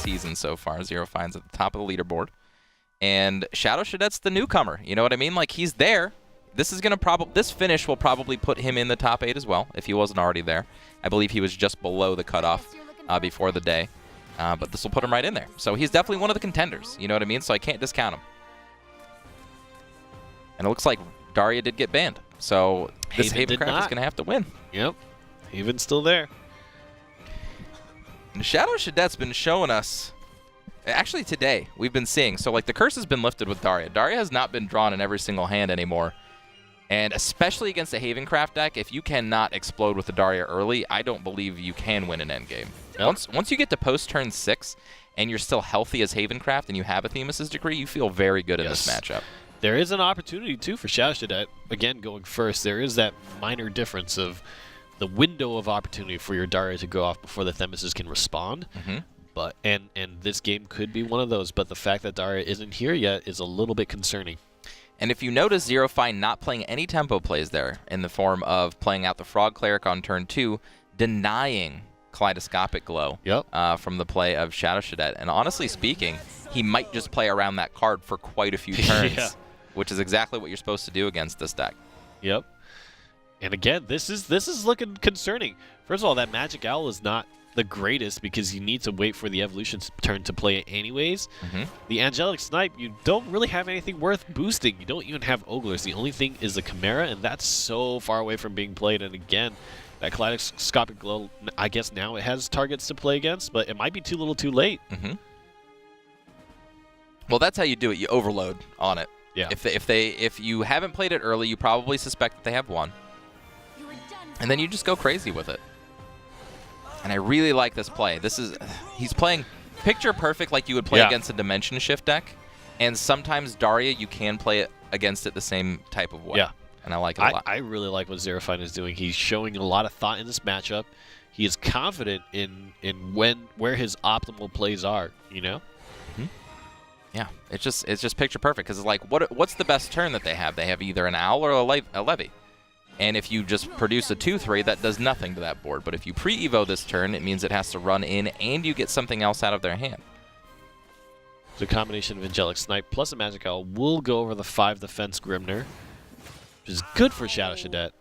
season so far. ZEROFYNE's at the top of the leaderboard. And SHADOWSHADET's the newcomer. You know what I mean? Like, he's there. This finish will probably put him in the top 8 as well, if he wasn't already there. I believe he was just below the cutoff before the day. But this will put him right in there. So he's definitely one of the contenders. You know what I mean? So I can't discount him. And it looks like Daria did get banned. So this Havencraft is going to have to win. Yep. Haven's still there. And SHADOWSHADET's been showing us, actually today, we've been seeing, so like the curse has been lifted with Daria. Daria has not been drawn in every single hand anymore. And especially against a Havencraft deck, if you cannot explode with the Daria early, I don't believe you can win an endgame. Yep. Once you get to post turn 6 and you're still healthy as Havencraft and you have a Themis' Decree, you feel very good in this matchup. There is an opportunity, too, for SHADOWSHADET. Again, going first, there is that minor difference of the window of opportunity for your Daria to go off before the Themis can respond. But and this game could be one of those, but the fact that Daria isn't here yet is a little bit concerning. And if you notice ZEROFYNE not playing any tempo plays there in the form of playing out the Frog Cleric on turn 2, denying Kaleidoscopic Glow from the play of SHADOWSHADET. And honestly speaking, he might just play around that card for quite a few turns, which is exactly what you're supposed to do against this deck. Yep. And again, this is looking concerning. First of all, that Magic Owl is not the greatest because you need to wait for the evolution turn to play it anyways. The Angelic Snipe, you don't really have anything worth boosting. You don't even have Oglers. The only thing is the Chimera, and that's so far away from being played. And again, that Kaleidoscopic Glow, I guess now it has targets to play against, but it might be too little too late. Well, that's how you do it. You overload on it. Yeah. If you haven't played it early, you probably suspect that they have won. And then you just go crazy with it. And I really like this play. He's playing picture perfect like you would play against a Dimension Shift deck. And sometimes Daria, you can play it against it the same type of way. Yeah. And I like it a lot. I really like what ZEROFYNE is doing. He's showing a lot of thought in this matchup. He is confident in where his optimal plays are, you know? Yeah, it's just picture perfect because it's like, what's the best turn that they have? They have either an Owl or a Levy. And if you just produce a 2/3, that does nothing to that board. But if you pre-evo this turn, it means it has to run in and you get something else out of their hand. So a combination of Angelic Snipe plus a Magic Owl will go over the 5 defense Grimner, which is good for SHADOWSHADET.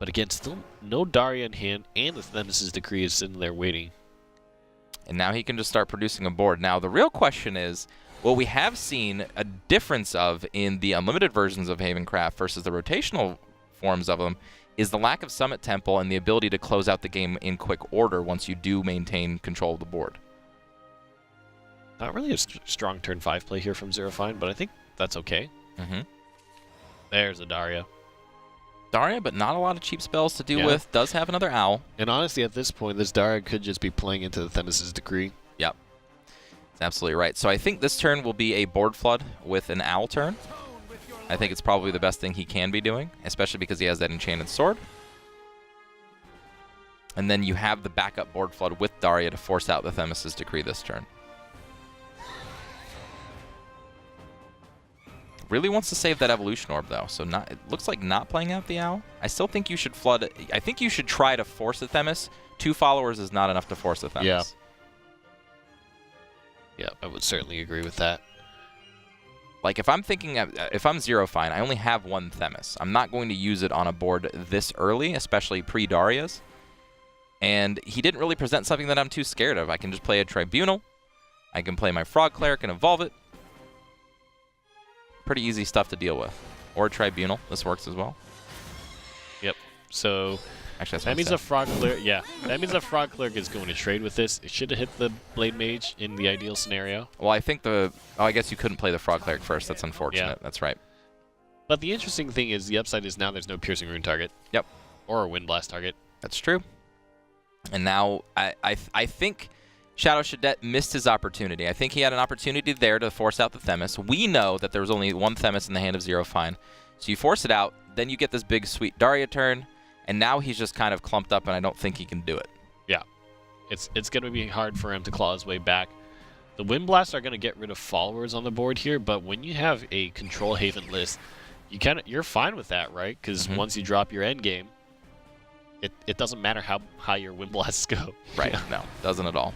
But again, still no Daria in hand, and the Themis' Decree is sitting there waiting. And now he can just start producing a board. Now, the real question is, what we have seen a difference of in the unlimited versions of Havencraft versus the rotational forms of them is the lack of Summit Temple and the ability to close out the game in quick order once you do maintain control of the board. Not really a strong turn 5 play here from ZEROFYNE, but I think that's okay. There's a Daria. Daria, but not a lot of cheap spells to deal with. Does have another Owl. And honestly, at this point, this Daria could just be playing into the Themis' Decree. Yep. That's absolutely right. So I think this turn will be a board flood with an Owl turn. I think it's probably the best thing he can be doing, especially because he has that Enchanted Sword. And then you have the backup board flood with Daria to force out the Themis' Decree this turn. Really wants to save that Evolution Orb, though, so it looks like not playing out the Owl. I still think you should flood. I think you should try to force the Themis. 2 followers is not enough to force the Themis. Yeah, I would certainly agree with that. Like, if I'm ZEROFYNE, I only have 1 Themis. I'm not going to use it on a board this early, especially pre-Daria's. And he didn't really present something that I'm too scared of. I can just play a Tribunal. I can play my Frog Cleric and evolve it. Pretty easy stuff to deal with. Or a Tribunal. This works as well. Yep. So actually, that means a Frog Cleric. Yeah, that means a Frog Cleric is going to trade with this. It should have hit the Blade Mage in the ideal scenario. Well, I think I guess you couldn't play the Frog Cleric first. That's unfortunate. Yeah. That's right. But the interesting thing is the upside is now there's no Piercing Rune target. Yep. Or a Wind Blast target. That's true. And now I think SHADOWSHADET missed his opportunity. I think he had an opportunity there to force out the Themis. We know that there was only 1 Themis in the hand of ZEROFYNE. So you force it out, then you get this big, sweet Daria turn, and now he's just kind of clumped up, and I don't think he can do it. Yeah. It's going to be hard for him to claw his way back. The Wind Blasts are going to get rid of followers on the board here, but when you have a Control Haven list, you're fine with that, right? Because once you drop your endgame, it doesn't matter how high your Wind Blasts go. Right. No, doesn't at all.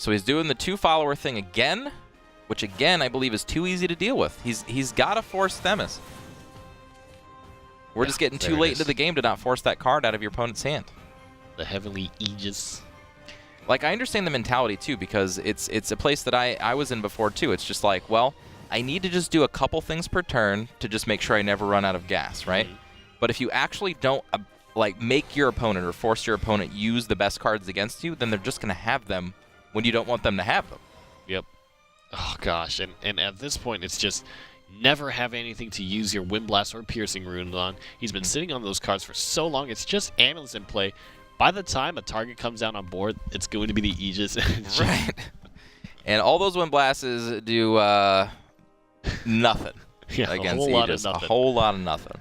So he's doing the 2-follower thing again, which again I believe is too easy to deal with. He's got to force Themis. We're just getting too late into the game to not force that card out of your opponent's hand. The Heavenly Aegis. Like, I understand the mentality, too, because it's a place that I was in before, too. It's just like, well, I need to just do a couple things per turn to just make sure I never run out of gas, right? But if you actually don't, like, make your opponent or force your opponent use the best cards against you, then they're just going to have them when you don't want them to have them. Yep. Oh, gosh. And at this point, it's just never have anything to use your Wind Blast or Piercing Rune on. He's been sitting on those cards for so long. It's just Amulets in play. By the time a target comes down on board, it's going to be the Aegis. Right. And all those Wind Blasts do nothing against Aegis. A whole lot of nothing.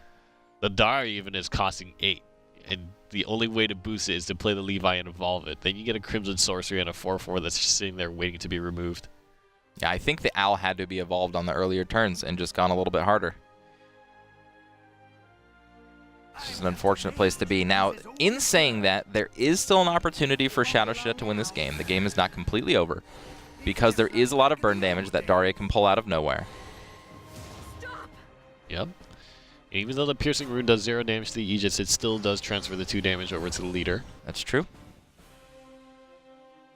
The Daria even is costing 8. And the only way to boost it is to play the Levi and evolve it. Then you get a Crimson Sorcery and a 4/4 that's just sitting there waiting to be removed. Yeah, I think the Owl had to be evolved on the earlier turns and just gone a little bit harder. It's just an unfortunate place to be. Now, in saying that, there is still an opportunity for SHADOWSHADET to win this game. The game is not completely over because there is a lot of burn damage that Daria can pull out of nowhere. Yep. Even though the Piercing Rune does 0 damage to the Aegis, it still does transfer the 2 damage over to the leader. That's true.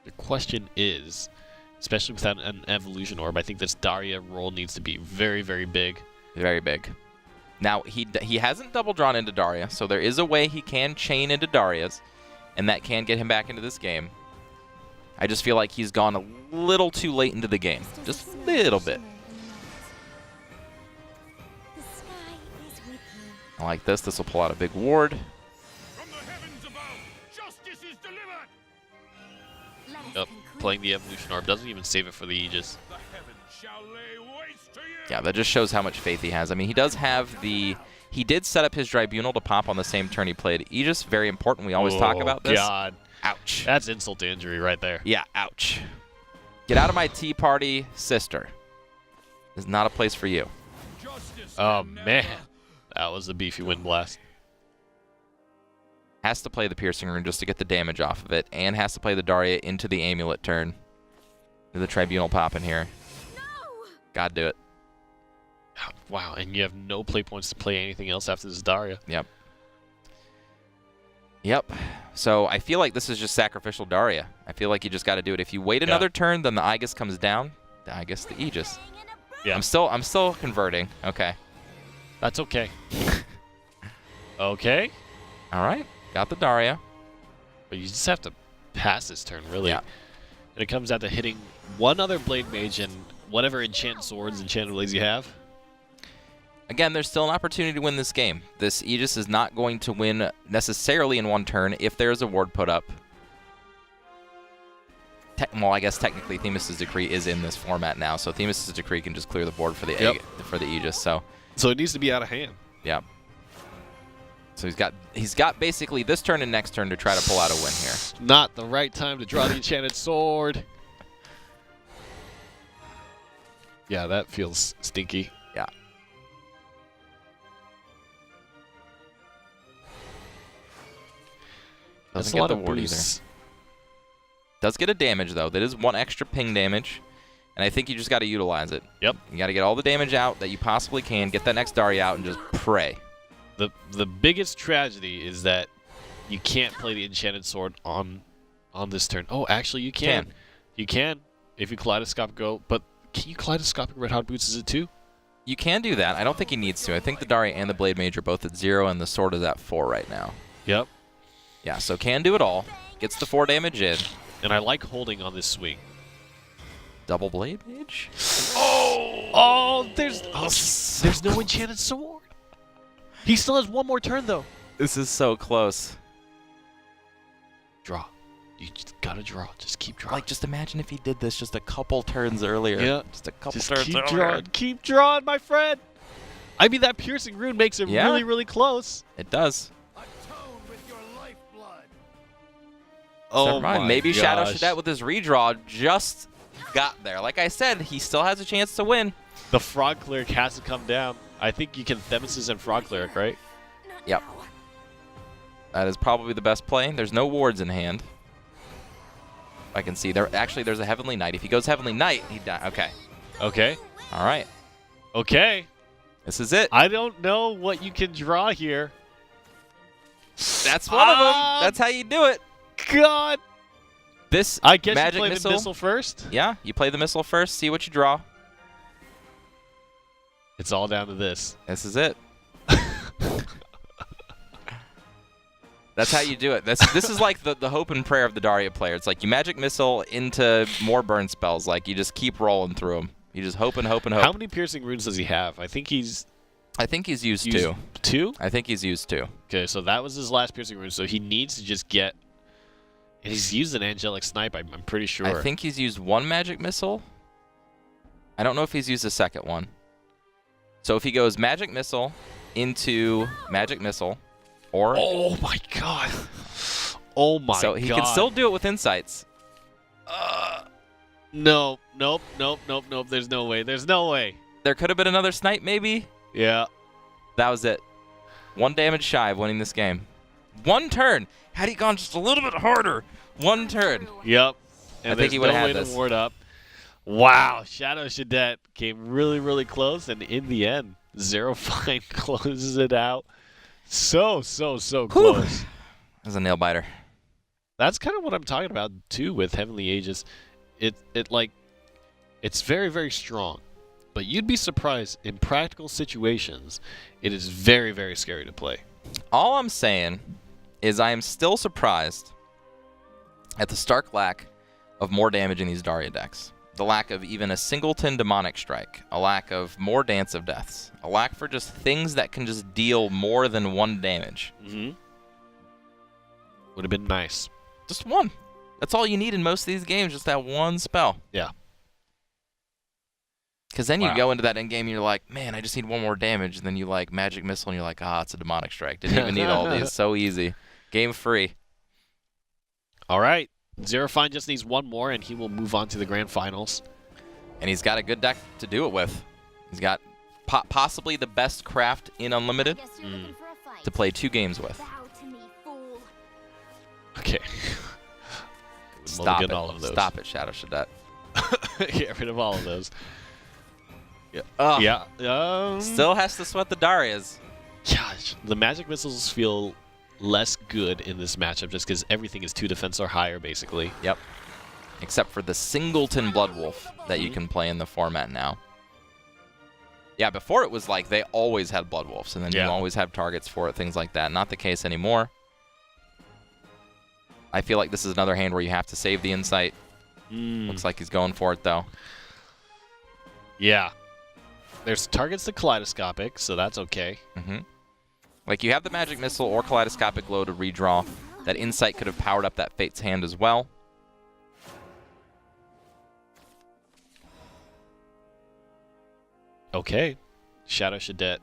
The question is, especially without an Evolution Orb, I think this Daria roll needs to be very, very big. Very big. Now, he hasn't double drawn into Daria, so there is a way he can chain into Daria's, and that can get him back into this game. I just feel like he's gone a little too late into the game. Just a little bit. I like this. This will pull out a big ward. From the heavens above, justice is delivered. Yep. Playing the Evolution Orb doesn't even save it for the Aegis. The heavens shall lay waste to you. Yeah, that just shows how much faith he has. I mean, he does have the... He did set up his Tribunal to pop on the same turn he played Aegis. Very important. We always talk about this. God. Ouch. That's insult to injury right there. Yeah, ouch. Get out of my tea party, sister. This is not a place for you. Justice Oh, can man. never- That was a beefy Wind Blast. Has to play the Piercing Rune just to get the damage off of it, and has to play the Daria into the Amulet turn. Do the Tribunal pop in here. No! Gotta do it. Wow, and you have no play points to play anything else after this Daria. Yep. Yep. So I feel like this is just sacrificial Daria. I feel like you just got to do it. If you wait another turn, then the Aegis comes down. The Aegis, the Aegis. Yeah. I'm still converting. Okay. That's okay. Okay. All right. Got the Daria. But you just have to pass this turn, really. Yeah. And it comes out to hitting one other Blade Mage and whatever Enchanted Swords and Enchanted Blades you have. Again, there's still an opportunity to win this game. This Aegis is not going to win necessarily in one turn if there is a ward put up. Well, I guess technically Themis' Decree is in this format now, so Themis' Decree can just clear the board for the Aegis. So it needs to be out of hand. yeah. So he's got basically this turn and next turn to try to pull out a win here. Not the right time to draw the Enchanted Sword. Yeah, that feels stinky. Yeah. That's Doesn't a get lot the of ward boosts. either. Does get a damage though. That is one extra ping damage, and I think you just got to utilize it. Yep. You got to get all the damage out that you possibly can. Get that next Daria out and just pray. The biggest tragedy is that you can't play the Enchanted Sword on this turn. Oh, actually, you can. You can if you Kaleidoscopic go, but can you Kaleidoscopic Red Hot Boots? Is it 2? You can do that. I don't think he needs to. I think the Daria and the Blade Mage are both at 0, and the Sword is at 4 right now. Yep. Yeah, so can do it all. Gets the 4 damage in. And I like holding on this swing. Double Blade Mage? Oh, there's no Enchanted Sword. He still has one more turn, though. This is so close. Draw. You just gotta draw. Just keep drawing. Like, just imagine if he did this just a couple turns earlier. Yeah. Just a couple Just turns keep earlier. drawing. Keep drawing, my friend. I mean, that Piercing Rune makes it Yeah. really, really close. It does. Atone with your lifeblood. Oh, Never mind. my Maybe gosh. SHADOWSHADET with his redraw just got there. Like I said, he still has a chance to win. The Frog Cleric has to come down. I think you can Themis and Frog Cleric, right? Yep. That is probably the best play. There's no wards in hand. I can see. There's a Heavenly Knight. If he goes Heavenly Knight, he dies. Okay. Okay. All right. Okay. This is it. I don't know what you can draw here. That's one of them. That's how you do it. God. This I guess magic you play missile. the missile first. Yeah, you play the missile first. See what you draw. It's all down to this. This is it. That's how you do it. This is like the hope and prayer of the Daria player. It's like you magic missile into more burn spells. Like you just keep rolling through them. You just hope and hope and hope. How many piercing runes does he have? I think he's used 2. 2? I think he's used 2. Okay, so that was his last piercing rune. So he needs to just get. And he's used an angelic snipe. I'm pretty sure. I think he's used 1 magic missile. I don't know if he's used a second one. So if he goes magic missile into magic missile, or oh my god, oh my god. So he can still do it with insights. No, nope. There's no way. There's no way. There could have been another snipe, maybe. Yeah. That was it. 1 damage shy of winning this game. 1 turn. Had he gone just a little bit harder, 1 turn. Yep. And I think he would have had this. To ward up. Wow, SHADOWSHADET came really, really close, and in the end, ZEROFYNE closes it out. So close. That was a nail biter. That's kind of what I'm talking about too with Heavenly Aegis. It's very, very strong, but you'd be surprised in practical situations. It is very, very scary to play. All I'm saying is I am still surprised at the stark lack of more damage in these Daria decks. The lack of even a singleton demonic strike, a lack of more Dance of Deaths, a lack for just things that can just deal more than 1 damage. Mm-hmm. Would have been nice. Just 1. That's all you need in most of these games, just that 1 spell. Yeah. Because then you go into that end game and you're like, man, I just need 1 more damage. And then you like magic missile and you're like, it's a demonic strike. Didn't even need all these. So easy. Game free. All right. ZEROFYNE just needs 1 more, and he will move on to the grand finals. And he's got a good deck to do it with. He's got possibly the best craft in Unlimited to play 2 games with. Okay. Stop it. All of those. Stop it, SHADOWSHADET. Get rid of all of those. Yeah. Yeah. Still has to sweat the Darias. Gosh, the magic missiles feel less good in this matchup just because everything is 2 defense or higher, basically. Yep. Except for the singleton Bloodwolf that you can play in the format now. Yeah, before it was like they always had Bloodwolves, and then you always have targets for it, things like that. Not the case anymore. I feel like this is another hand where you have to save the insight. Looks like he's going for it, though. Yeah. There's targets to Kaleidoscopic, so that's okay. Like, you have the Magic Missile or Kaleidoscopic Glow to redraw. That insight could have powered up that Fate's hand as well. Okay. SHADOWSHADET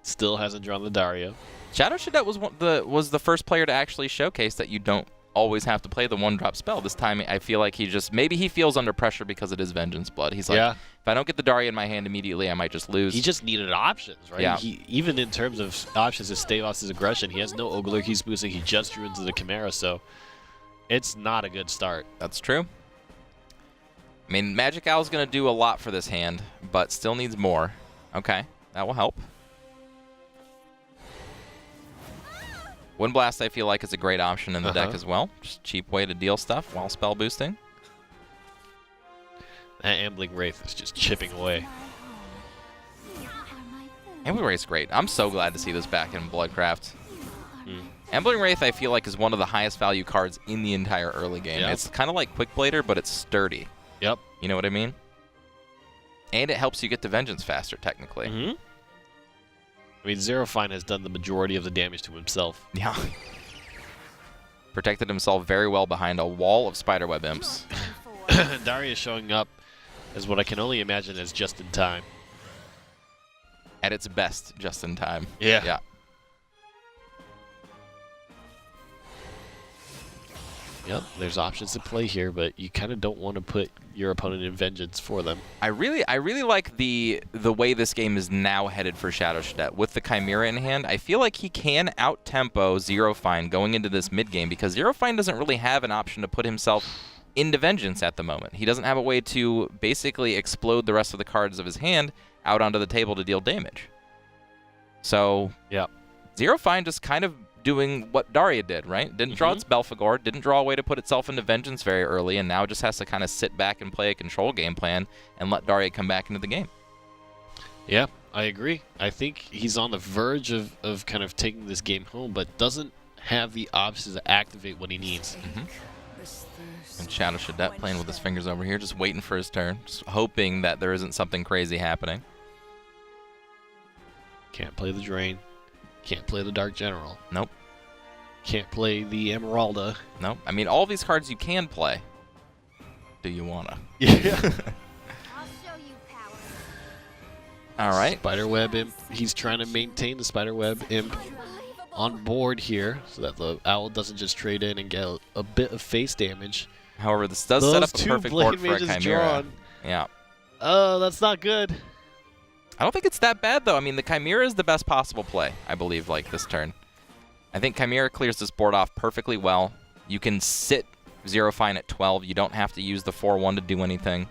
still hasn't drawn the Daria. SHADOWSHADET was the first player to actually showcase that you don't always have to play the 1-drop spell. This time, I feel like maybe he feels under pressure because it is Vengeance Blood. He's like, if I don't get the Daria in my hand immediately, I might just lose. He just needed options, right? Yeah. Even in terms of options to stave off his aggression, he has no Ogler he's boosting. He just drew into the Chimera, so it's not a good start. That's true. I mean, Magic Owl's going to do a lot for this hand, but still needs more. Okay, that will help. Wind Blast, I feel like, is a great option in the deck as well. Just a cheap way to deal stuff while spell boosting. That Ambling Wraith is just chipping away. Ambling Wraith's great. I'm so glad to see this back in Bloodcraft. Ambling Wraith, I feel like, is one of the highest value cards in the entire early game. It's kind of like Quick Blader, but it's sturdy. Yep. You know what I mean? And it helps you get to Vengeance faster, technically. I mean, ZEROFYNE has done the majority of the damage to himself. Yeah. Protected himself very well behind a wall of Spiderweb Imps. Daria showing up as what I can only imagine as just in time. At its best, just in time. Yeah. Yeah. Yep, there's options to play here, but you kind of don't want to put your opponent in Vengeance for them. I really like the way this game is now headed for SHADOWSHADET. With the Chimera in hand, I feel like he can out-tempo ZEROFYNE going into this mid-game because ZEROFYNE doesn't really have an option to put himself into Vengeance at the moment. He doesn't have a way to basically explode the rest of the cards of his hand out onto the table to deal damage. So, yeah, ZEROFYNE just kind of doing what Daria did, right? Didn't draw its Belphegor, didn't draw a way to put itself into Vengeance very early, and now just has to kind of sit back and play a control game plan and let Daria come back into the game. Yeah, I agree. I think he's on the verge of kind of taking this game home, but doesn't have the options to activate what he needs. And SHADOWSHADET playing with his fingers over here, just waiting for his turn, just hoping that there isn't something crazy happening. Can't play the Drain. Can't play the Dark General. Nope. Can't play the Emeralda. Nope. I mean, all these cards you can play. Do you wanna? Yeah. I'll show you power. All right. Spiderweb Imp. He's trying to maintain the Spiderweb Imp on board here so that the Owl doesn't just trade in and get a bit of face damage. However, this does Those set up a two perfect Blade board for a Mages Chimera. drawn. Yeah. Oh, that's not good. I don't think it's that bad, though. I mean, the Chimera is the best possible play, I believe, like this turn. I think Chimera clears this board off perfectly well. You can sit ZEROFYNE at 12. You don't have to use the 4-1 to do anything.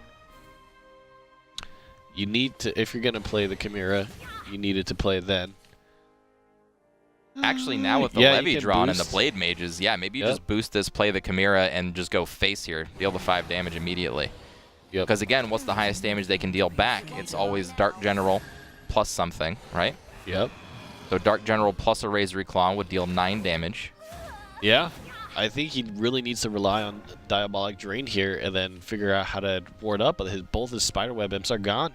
You need to, if you're going to play the Chimera, you needed to play it then. Actually, now with the Yeah, you Levy can drawn and the boost. Blade Mages, yeah, maybe you Yep. just boost this, play the Chimera, and just go face here. Deal the 5 damage immediately. Yep. Because, again, what's the highest damage they can deal back? It's always Dark General plus something, right? Yep. So Dark General plus a Razor Claw would deal 9 damage. Yeah. I think he really needs to rely on Diabolic Drain here and then figure out how to ward up, but both his Spiderweb Imps are gone.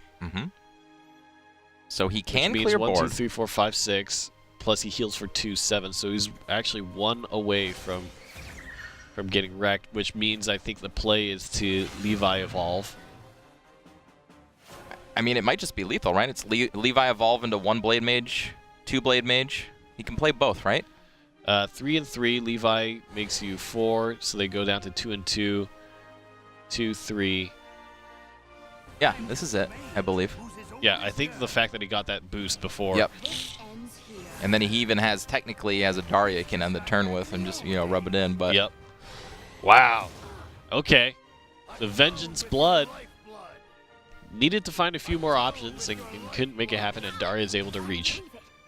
So he can Which means clear 1, board. 2, 3, 4, 5, 6. Plus he heals for 2, 7. So he's actually 1 away from getting wrecked, which means I think the play is to Levi Evolve. I mean, it might just be lethal, right? It's Levi Evolve into 1 Blade Mage, 2 Blade Mage. He can play both, right? 3 and 3, Levi makes you 4, so they go down to 2 and 2, 2, 3. Yeah, this is it, I believe. Yeah, I think the fact that he got that boost before. Yep. Ends here. And then he even has, technically, has a Daria he can end the turn with and just, you know, rub it in. But Yep. Wow. Okay. The Vengeance Blood needed to find a few more options and couldn't make it happen, and Daria is able to reach.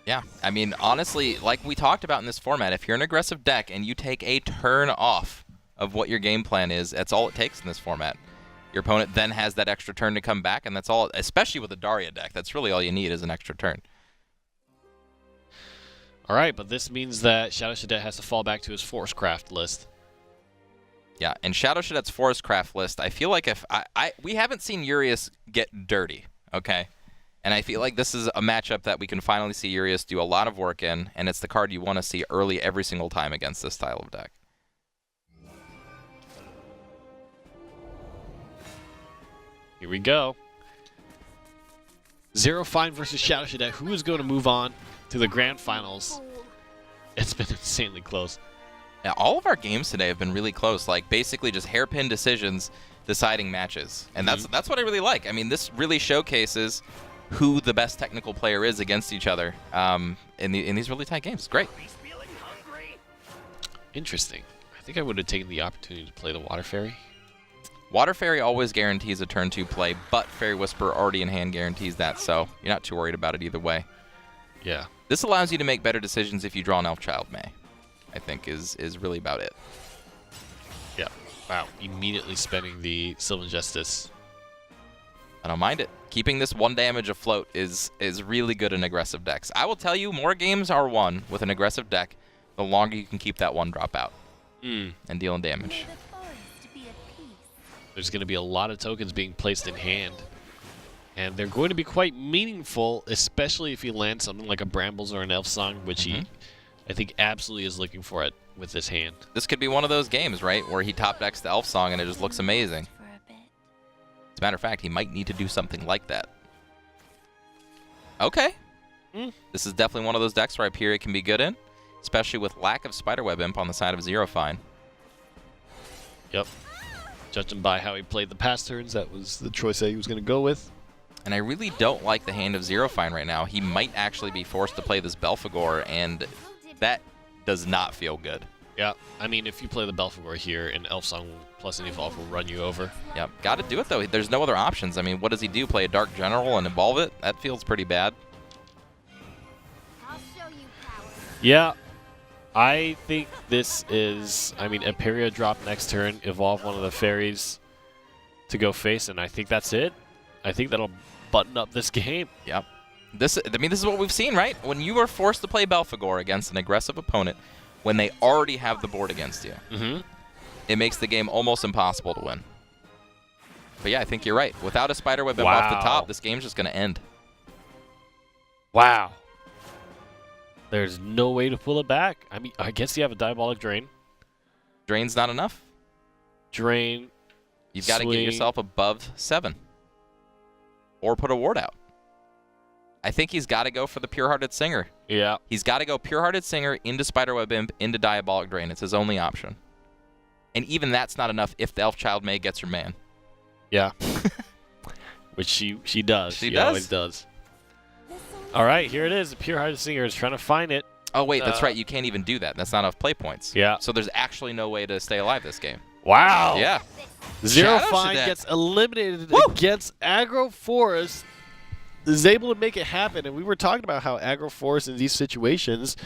yeah, I mean, honestly, like we talked about in this format, if you're an aggressive deck and you take a turn off of what your game plan is, that's all it takes in this format. Your opponent then has that extra turn to come back, and that's all, especially with a Daria deck. That's really all you need is an extra turn. All right, but this means that SHADOWSHADET has to fall back to his Forcecraft list. Yeah, and SHADOWSHADET's Forestcraft list, I feel like if we haven't seen Urias get dirty, okay? And I feel like this is a matchup that we can finally see Urias do a lot of work in, and it's the card you want to see early every single time against this style of deck. Here we go. ZEROFYNE versus SHADOWSHADET. Who is going to move on to the grand finals? It's been insanely close. Yeah, all of our games today have been really close, like basically just hairpin decisions deciding matches. And that's what I really like. I mean, this really showcases who the best technical player is against each other in these really tight games. It's great. Interesting. I think I would have taken the opportunity to play the Water Fairy. Water Fairy always guarantees a turn 2 play, but Fairy Whisperer already in hand guarantees that, so you're not too worried about it either way. Yeah. This allows you to make better decisions if you draw an Elf Child May, I think is really about it. Yeah. Wow. Immediately spending the Sylvan Justice. I don't mind it. Keeping this 1 damage afloat is really good in aggressive decks. I will tell you, more games are won with an aggressive deck the longer you can keep that 1 drop out and dealing damage. May the forest be at peace. There's going to be a lot of tokens being placed in hand. And they're going to be quite meaningful, especially if you land something like a Brambles or an Elf Song, which he, I think, absolutely is looking for it with this hand. This could be one of those games, right, where he top decks the Elf Song and it just looks amazing. For a bit. As a matter of fact, he might need to do something like that. Okay. This is definitely one of those decks where Hyperion can be good in, especially with lack of Spiderweb Imp on the side of ZEROFYNE. Yep. Judging by how he played the past turns, that was the choice that he was going to go with. And I really don't like the hand of ZEROFYNE right now. He might actually be forced to play this Belphegor, and that does not feel good. Yeah, I mean, if you play the Belphegor here, an Elf Song plus an Evolve will run you over. Yep, got to do it though. There's no other options. I mean, what does he do? Play a Dark General and evolve it? That feels pretty bad. I'll show you power. Yeah, I think this is, I mean, Imperia drop next turn, evolve one of the fairies to go face, and I think that's it. I think that'll button up this game. Yep. This is what we've seen, right? When you are forced to play Belphegor against an aggressive opponent, when they already have the board against you, it makes the game almost impossible to win. But yeah, I think you're right. Without a Spiderweb off the top, this game's just going to end. Wow. There's no way to pull it back. I mean, I guess you have a Diabolic Drain. Drain's not enough. Drain. You've got to get yourself above 7. Or put a ward out. I think he's got to go for the Pure-Hearted Singer. Yeah. He's got to go Pure-Hearted Singer into Spiderweb Imp, into Diabolic Drain. It's his only option. And even that's not enough if the Elf Child May gets her man. Yeah. Which she does. She always does. All right, here it is. The Pure-Hearted Singer is trying to find it. Oh, wait, that's right. You can't even do that. That's not enough play points. Yeah. So there's actually no way to stay alive this game. Wow. Yeah. ZEROFYNE Shadowshadet. gets eliminated against Aggro Forest. Is able to make it happen, and we were talking about how Aggro Forest in these situations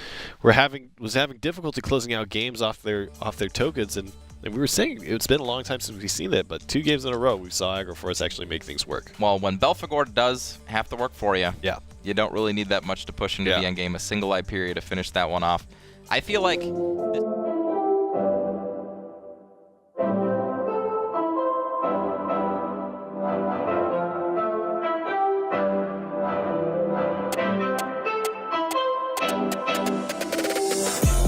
was having difficulty closing out games off their tokens, and we were saying it's been a long time since we've seen that, but 2 games in a row we saw Aggro Forest actually make things work. Well, when Belphegor does have to work for you, Yeah. you don't really need that much to push into the end game. A single eye period to finish that one off. I feel like